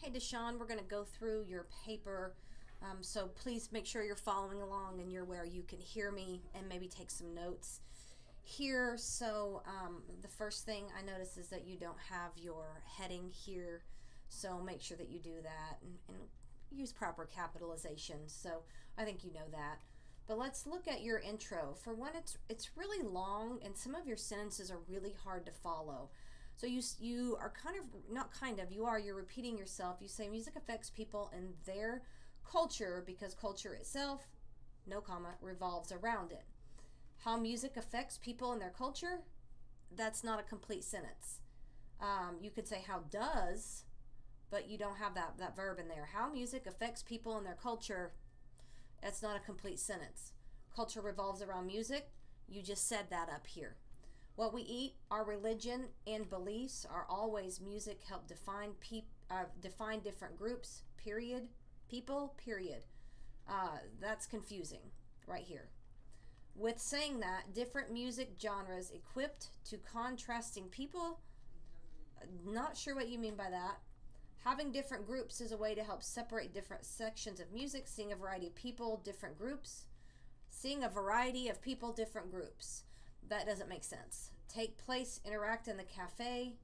Hey Deshawn, we're going to go through your paper, so please make sure you're following along and you're where you can hear me and maybe take some notes here. So the first thing I notice is that you don't have your heading here, so make sure that you do that and use proper capitalization. So I think you know that. But let's look at your intro. For one, it's really long and some of your sentences are really hard to follow. So you are you're repeating yourself. You say music affects people and their culture because culture itself, no comma, revolves around it. How music affects people and their culture, that's not a complete sentence. You could say how does, but you don't have that verb in there. How music affects people and their culture, that's not a complete sentence. Culture revolves around music, you just said that up here. What we eat, our religion, and beliefs are always music help define different groups, period. People, period. That's confusing right here. With saying that, different music genres equipped to contrasting people, not sure what you mean by that. Having different groups is a way to help separate different sections of music, seeing a variety of people, different groups. Seeing a variety of people, different groups. That doesn't make sense. Take place, interact in the cafe.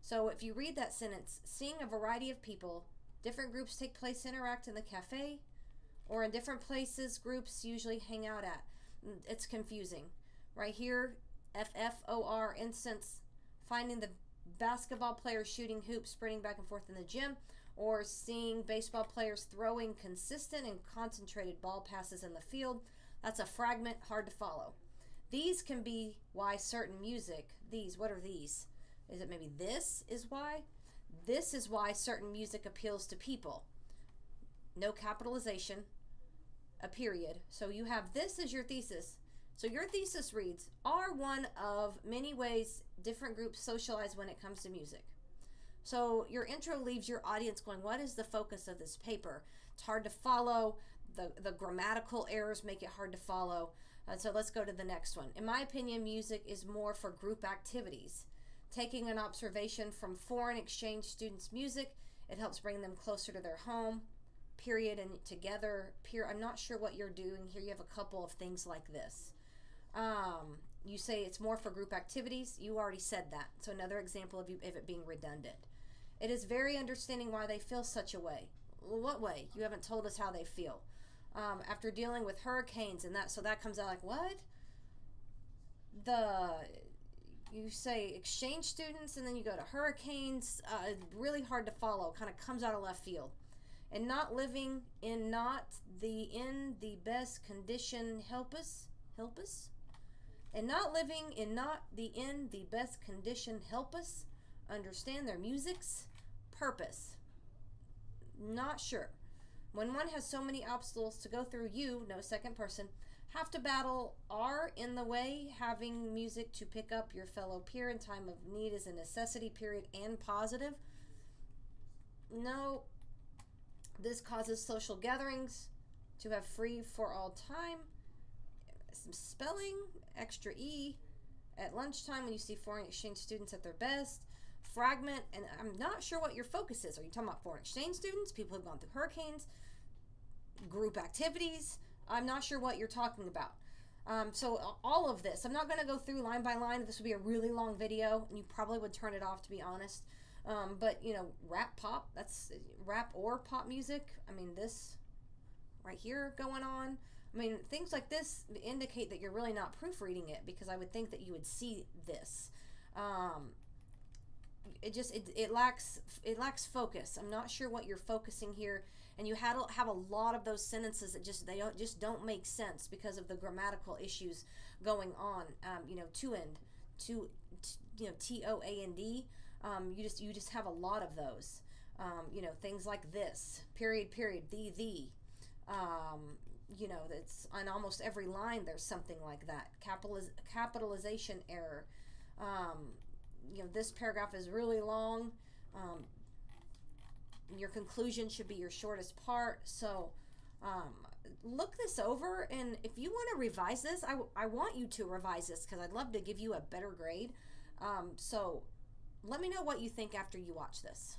So if you read that sentence, seeing a variety of people, different groups take place, interact in the cafe, or in different places groups usually hang out at. It's confusing. Right here, FFOR instance, finding the basketball players shooting hoops, sprinting back and forth in the gym, or seeing baseball players throwing consistent and concentrated ball passes in the field. That's a fragment, hard to follow. These can be why certain music, what are these? Is it maybe this is why? This is why certain music appeals to people. No capitalization, a period. So you have this as your thesis. So your thesis reads, are one of many ways different groups socialize when it comes to music. So your intro leaves your audience going, what is the focus of this paper? It's hard to follow. The grammatical errors make it hard to follow. So let's go to the next one. In my opinion, music is more for group activities. Taking an observation from foreign exchange students' music, it helps bring them closer to their home, period, and together. I'm not sure what you're doing here. You have a couple of things like this. You say it's more for group activities. You already said that. So another example of it being redundant. It is very understanding why they feel such a way. What way? You haven't told us how they feel. After dealing with hurricanes and that, so that comes out like what? You say exchange students and then you go to hurricanes. Really hard to follow. Kind of comes out of left field. And not living in the best condition help us. And not living in the best condition help us understand their music's purpose. Not sure. When one has so many obstacles to go through, you, no second person, have to battle are in the way. Having music to pick up your fellow peer in time of need is a necessity, period, and positive. No, this causes social gatherings to have free for all time. Some spelling, extra E. At lunchtime when you see foreign exchange students at their best. Fragment, and I'm not sure what your focus is. Are you talking about foreign exchange students, people who've gone through hurricanes, group activities? I'm not sure what you're talking about. So all of this, I'm not going to go through line by line. This would be a really long video, and you probably would turn it off, to be honest. But, rap pop, that's rap or pop music. I mean, this right here going on. I mean, things like this indicate that you're really not proofreading it, because I would think that you would see this. It lacks focus. I'm not sure what you're focusing here, and you have a lot of those sentences that just don't make sense because of the grammatical issues going on. To-end, TOAND. You just have a lot of those. Things like this, period, the. That's on almost every line. There's something like that. Capitalization error. This paragraph is really long. Your conclusion should be your shortest part. So look this over, and if you want to revise this, I want you to revise this because I'd love to give you a better grade. So let me know what you think after you watch this.